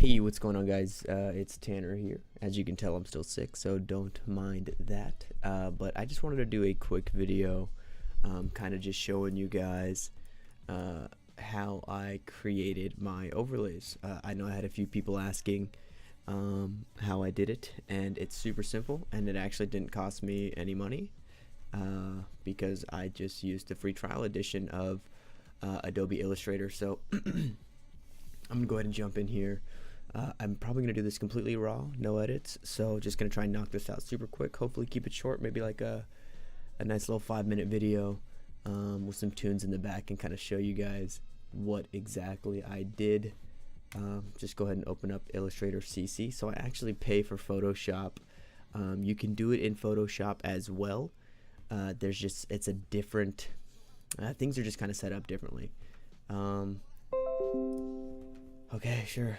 Hey, what's going on, guys? It's Tanner here. As you can tell, I'm still sick, so don't mind that. But I just wanted to do a quick video, kind of just showing you guys how I created my overlays. I know I had a few people asking how I did it, and it's super simple, and it actually didn't cost me any money because I just used the free trial edition of Adobe Illustrator. So I'm gonna go ahead and jump in here. I'm probably gonna do this completely raw, no edits, so just gonna try and knock this out super quick. Hopefully keep it short, maybe like a nice little 5-minute video with some tunes in the back, and kind of show you guys what exactly I did. Just go ahead and open up Illustrator CC. So I actually pay for Photoshop. You can do it in Photoshop as well. It's a different, things are just kind of set up differently. Okay, sure.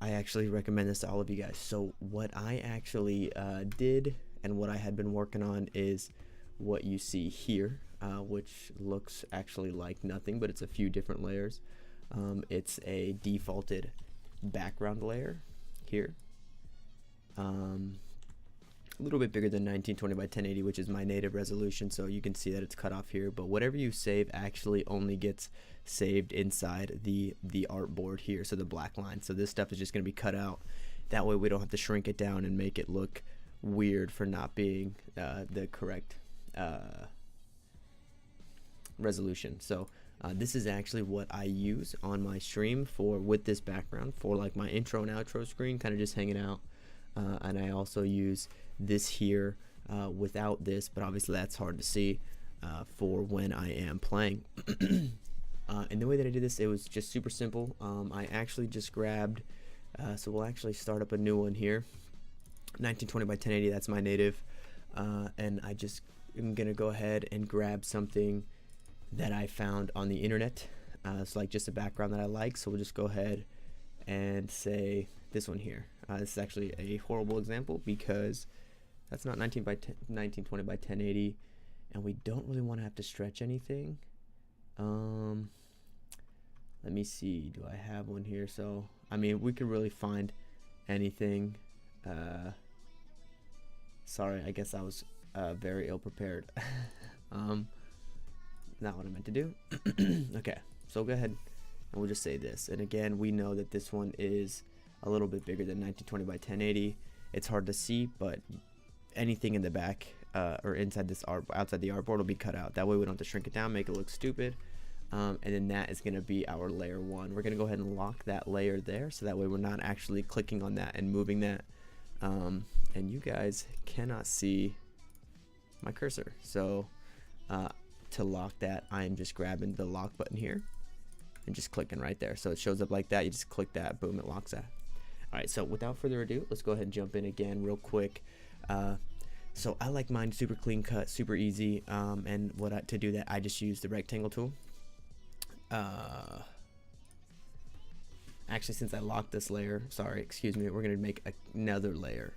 I actually recommend this to all of you guys. So what I actually did and what I had been working on is what you see here, which looks actually like nothing, but it's a few different layers. It's a defaulted background layer here. A little bit bigger than 1920 by 1080, which is my native resolution, so you can see that it's cut off here. But whatever you save actually only gets saved inside the artboard here, so the black line. So this stuff is just going to be cut out. That way we don't have to shrink it down and make it look weird for not being the correct resolution. So this is actually what I use on my stream with this background for like my intro and outro screen, kind of just hanging out. And I also use this here without this, but obviously that's hard to see for when I am playing. And the way that I did this, it was just super simple. I actually just grabbed, so we'll actually start up a new one here. 1920 by 1080, that's my native. And I just am gonna go ahead and grab something that I found on the internet. It's like just a background that I like, so we'll just go ahead and say this one here. This is actually a horrible example because that's not 1920 by 1080, and we don't really want to have to stretch anything. Let me see, do I have one here? So I mean, we could really find anything. Sorry, I guess I was very ill prepared. Not what I meant to do. Okay, so go ahead and we'll just say this. And again, we know that this one is a little bit bigger than 1920 by 1080. It's hard to see, but anything in the back or inside this outside the artboard will be cut out. That way we don't have to shrink it down, make it look stupid. And then that is going to be our layer 1. We're going to go ahead and lock that layer there, so that way we're not actually clicking on that and moving that. And you guys cannot see my cursor. So to lock that, I am just grabbing the lock button here and just clicking right there. So it shows up like that. You just click that, boom, it locks that. Alright, so without further ado, let's go ahead and jump in again real quick. So I like mine super clean cut, super easy, and to do that, I just use the rectangle tool. Actually, since I locked this layer, sorry, excuse me, we're going to make another layer.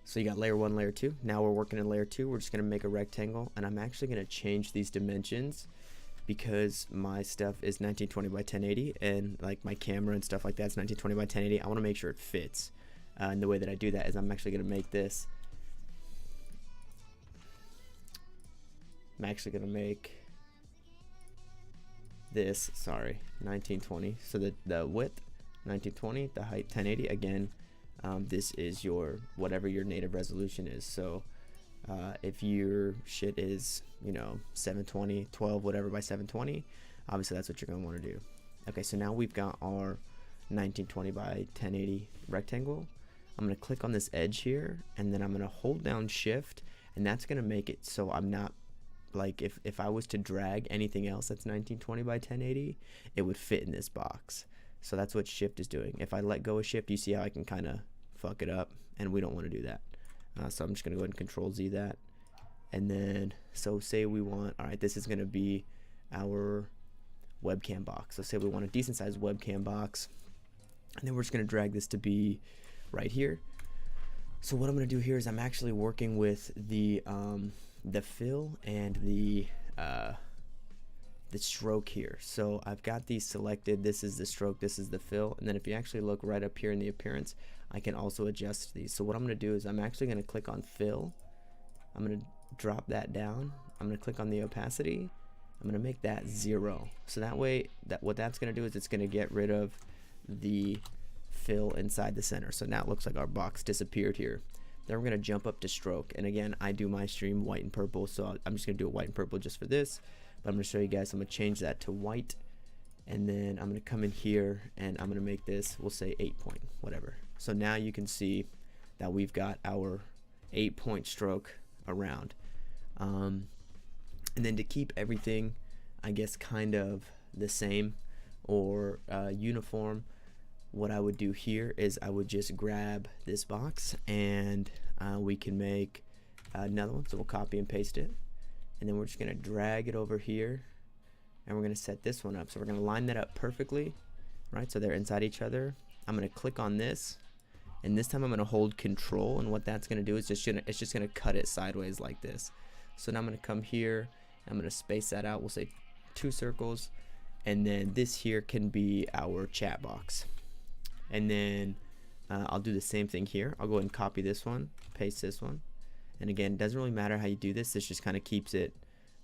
So you got layer 1, layer 2. Now we're working in layer 2. We're just going to make a rectangle, and I'm actually going to change these dimensions because my stuff is 1920 by 1080, and like my camera and stuff like that is 1920 by 1080. I want to make sure it fits. And the way that I do that is I'm actually going to make this. I'm actually going to make this, sorry, 1920. So the width 1920, the height 1080. Again, this is your whatever your native resolution is. So if your shit is, you know, 720, 12, whatever by 720, obviously that's what you're going to want to do. Okay, so now we've got our 1920 by 1080 rectangle. I'm going to click on this edge here, and then I'm going to hold down shift, and that's going to make it so I'm not, like, if I was to drag anything else that's 1920 by 1080, it would fit in this box. So that's what shift is doing. If I let go of shift, you see how I can kind of fuck it up, and we don't want to do that. So I'm just going to go ahead and control Z that. And then, so say we want, all right, this is going to be our webcam box. So say we want a decent sized webcam box, and then we're just going to drag this to be right here. So what I'm going to do here is I'm actually working with the fill and the the stroke here. So I've got these selected. This is the stroke, this is the fill, and then if you actually look right up here in the appearance, I can also adjust these. So what I'm going to do is I'm actually going to click on fill. I'm going to drop that down. I'm going to click on the opacity. I'm going to make that 0. So that way, what that's going to do is it's going to get rid of the fill inside the center. So now it looks like our box disappeared here. Then we're going to jump up to stroke. And again, I do my stream white and purple, so I'm just going to do it white and purple just for this. But I'm going to show you guys. I'm going to change that to white. And then I'm going to come in here and I'm going to make this, we'll say 8 point, whatever. So now you can see that we've got our 8-point stroke around. And then to keep everything, I guess, kind of the same or uniform, what I would do here is I would just grab this box and we can make another one. So we'll copy and paste it, and then we're just going to drag it over here, and we're going to set this one up. So we're going to line that up perfectly, right? So they're inside each other. I'm going to click on this, and this time I'm going to hold control, and what that's going to do is it's just going to cut it sideways like this. So now I'm going to come here, I'm going to space that out. We'll say 2 circles, and then this here can be our chat box. And then I'll do the same thing here. I'll go ahead and copy this one, paste this one, and again, it doesn't really matter how you do this. This just kind of keeps it,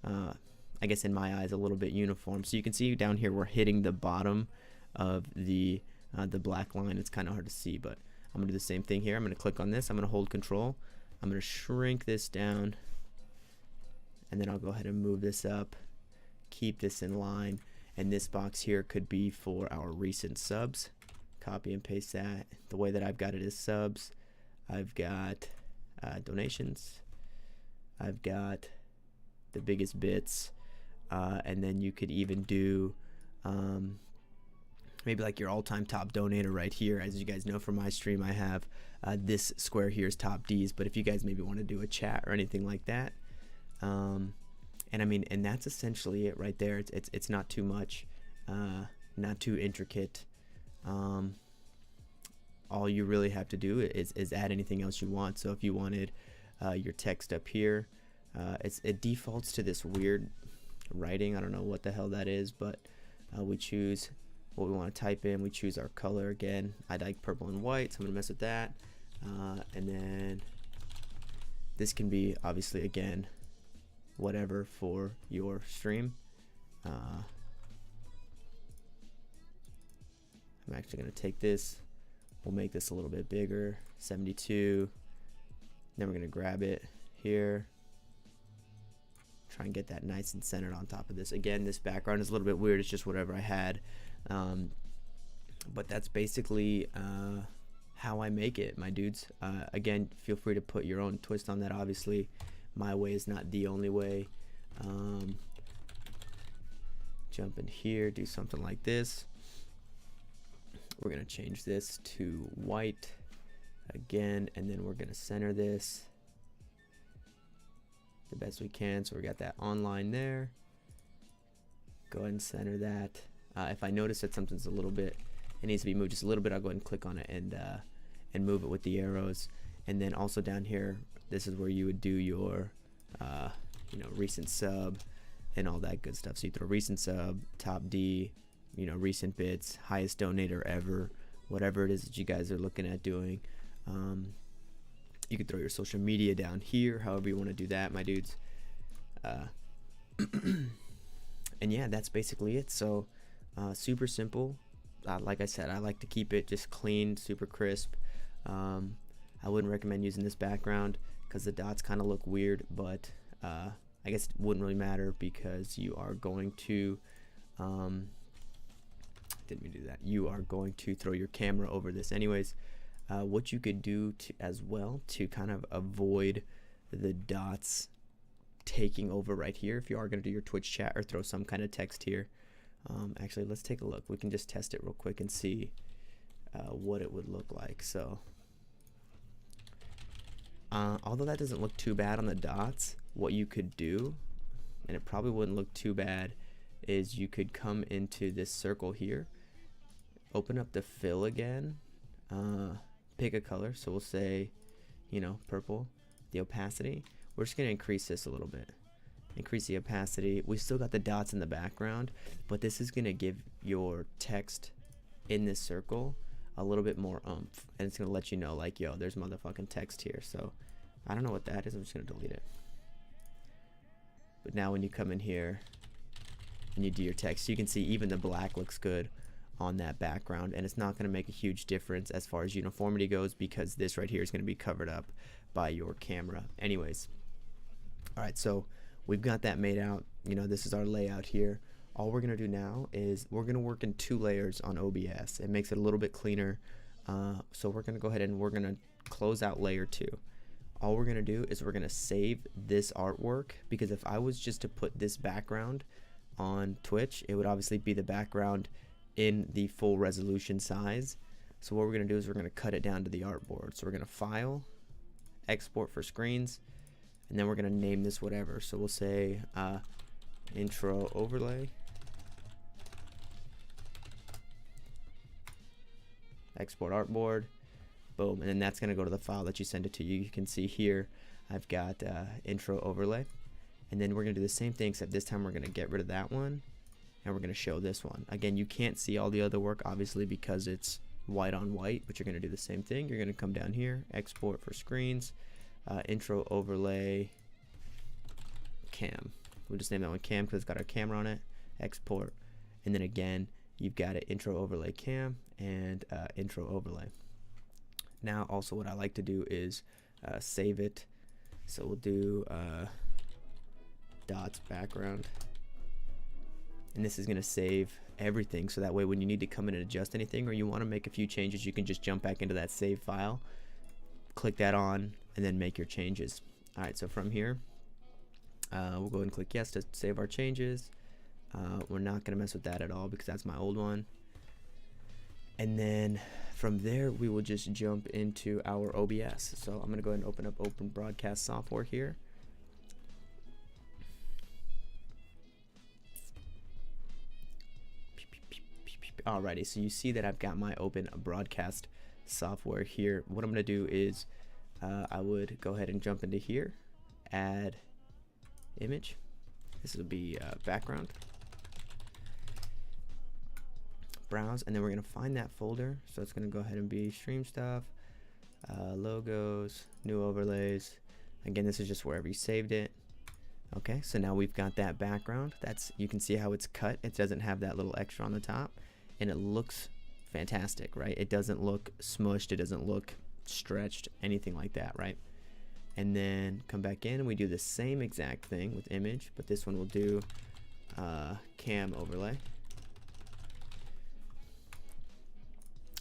I guess in my eyes, a little bit uniform. So you can see down here we're hitting the bottom of the black line. It's kind of hard to see, but I'm gonna do the same thing here. I'm gonna click on this. I'm gonna hold control. I'm gonna shrink this down, and then I'll go ahead and move this up, keep this in line, and this box here could be for our recent subs. Copy and paste that. The way that I've got it is subs. I've got donations. I've got the biggest bits, and then you could even do maybe like your all-time top donator right here. As you guys know from my stream, I have this square here is top D's, but if you guys maybe want to do a chat or anything like that, and I mean, and that's essentially it right there. It's not too much, not too intricate. All you really have to do is add anything else you want. So if you wanted your text up here, it defaults to this weird writing. I don't know what the hell that is, but we choose what we want to type in. We choose our color. Again, I like purple and white, so I'm gonna mess with that. And then this can be obviously, again, whatever for your stream. I'm actually going to take this, we'll make this a little bit bigger, 72, then we're going to grab it here, try and get that nice and centered on top of this. Again, this background is a little bit weird, it's just whatever I had, but that's basically how I make it, my dudes. Again, feel free to put your own twist on that. Obviously my way is not the only way. Jump in here, do something like this. We're going to change this to white again, and then we're going to center this the best we can. So we got that online there. Go ahead and center that. If I notice that something's a little bit, it needs to be moved just a little bit, I'll go ahead and click on it and move it with the arrows. And then also down here, this is where you would do your recent sub and all that good stuff. So you throw recent sub, top D, recent bits, highest donator ever, whatever it is that you guys are looking at doing. You could throw your social media down here, however you want to do that, my dudes. And yeah, that's basically it. So super simple. Like I said, I like to keep it just clean, super crisp. I wouldn't recommend using this background because the dots kind of look weird, but I guess it wouldn't really matter because you are going to didn't mean to do that. You are going to throw your camera over this anyways. What you could do as well to kind of avoid the dots taking over right here, if you are going to do your Twitch chat or throw some kind of text here. Actually, let's take a look. We can just test it real quick and see what it would look like. So although that doesn't look too bad on the dots, what you could do, and it probably wouldn't look too bad, is you could come into this circle here, open up the fill again, pick a color, so we'll say purple. The opacity, we're just going to increase this a little bit, increase the opacity. We still got the dots in the background, but this is gonna give your text in this circle a little bit more oomph, and it's gonna let you know like, yo, there's motherfucking text here. So I don't know what that is. I'm just gonna delete it. But now when you come in here and you do your text, you can see even the black looks good on that background, and it's not going to make a huge difference as far as uniformity goes, because this right here is going to be covered up by your camera anyways. All right, so we've got that made out. You know, this is our layout here. All we're going to do now is we're going to work in 2 layers on OBS. It makes it a little bit cleaner. So we're going to go ahead and we're going to close out layer 2. All we're going to do is we're going to save this artwork, because if I was just to put this background on Twitch, it would obviously be the background in the full resolution size. So what we're going to do is we're going to cut it down to the artboard. So we're going to file, export for screens, and then we're going to name this whatever. So we'll say intro overlay, export artboard, boom, and then that's going to go to the file that you send it to. You can see here I've got intro overlay, and then we're going to do the same thing, except this time we're going to get rid of that one and we're going to show this one. Again, you can't see all the other work obviously because it's white on white, but you're going to do the same thing. You're going to come down here, export for screens, intro overlay cam. We'll just name that one cam because it's got our camera on it. Export, and then again you've got an intro overlay cam and intro overlay. Now also what I like to do is save it. So we'll do dots background, and this is going to save everything, so that way when you need to come in and adjust anything or you want to make a few changes, you can just jump back into that save file, click that on, and then make your changes. Alright, so from here we'll go ahead and click yes to save our changes. We're not going to mess with that at all because that's my old one. And then from there we will just jump into our OBS. So I'm going to go ahead and open up Open Broadcast Software here. Alrighty, so you see that I've got my Open Broadcast Software here. What I'm going to do is I would go ahead and jump into here, add image. This will be background. Browse, and then we're going to find that folder. So it's going to go ahead and be stream stuff, logos, new overlays. Again, this is just wherever you saved it. Okay, so now we've got that background. That's, you can see how it's cut. It doesn't have that little extra on the top, and it looks fantastic, right? It doesn't look smushed, it doesn't look stretched, anything like that, right? And then come back in and we do the same exact thing with image, but this one will do cam overlay.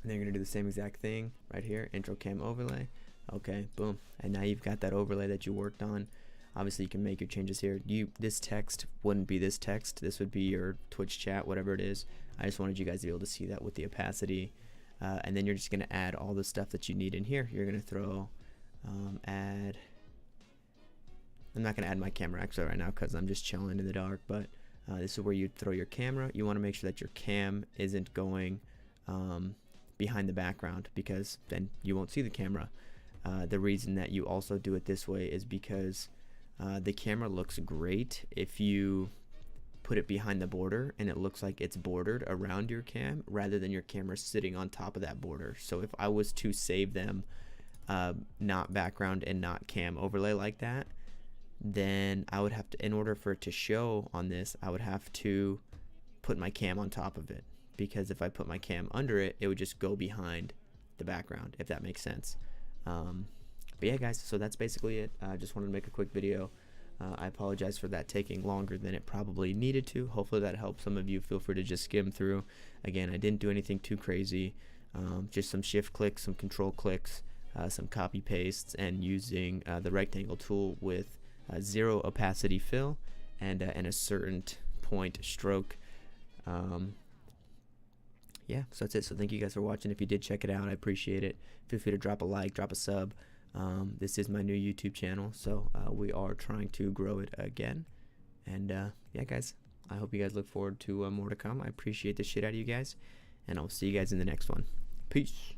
And then you're gonna do the same exact thing right here, intro cam overlay. Okay, boom, and now you've got that overlay that you worked on. Obviously you can make your changes here. This text wouldn't be this text, this would be your Twitch chat, whatever it is. I just wanted you guys to be able to see that with the opacity. And then you're just gonna add all the stuff that you need in here. You're gonna throw add, I'm not gonna add my camera actually right now because I'm just chilling in the dark, but this is where you throw your camera. You want to make sure that your cam isn't going behind the background, because then you won't see the camera. The reason that you also do it this way is because the camera looks great if you put it behind the border and it looks like it's bordered around your cam rather than your camera sitting on top of that border. So if I was to save them not background and not cam overlay like that, then I would have to, in order for it to show on this, I would have to put my cam on top of it, because if I put my cam under it, it would just go behind the background, if that makes sense. But yeah guys, so that's basically it. I just wanted to make a quick video. I apologize for that taking longer than it probably needed to. Hopefully that helped some of you. Feel free to just skim through. Again, I didn't do anything too crazy, just some shift clicks, some control clicks, some copy pastes, and using the rectangle tool with 0 opacity fill and a certain point stroke. Yeah, so that's it. So thank you guys for watching. If you did check it out, I appreciate it. Feel free to drop a like, drop a sub. This is my new YouTube channel, so we are trying to grow it again. And yeah guys, I hope you guys look forward to more to come. I appreciate the shit out of you guys, and I'll see you guys in the next one. Peace.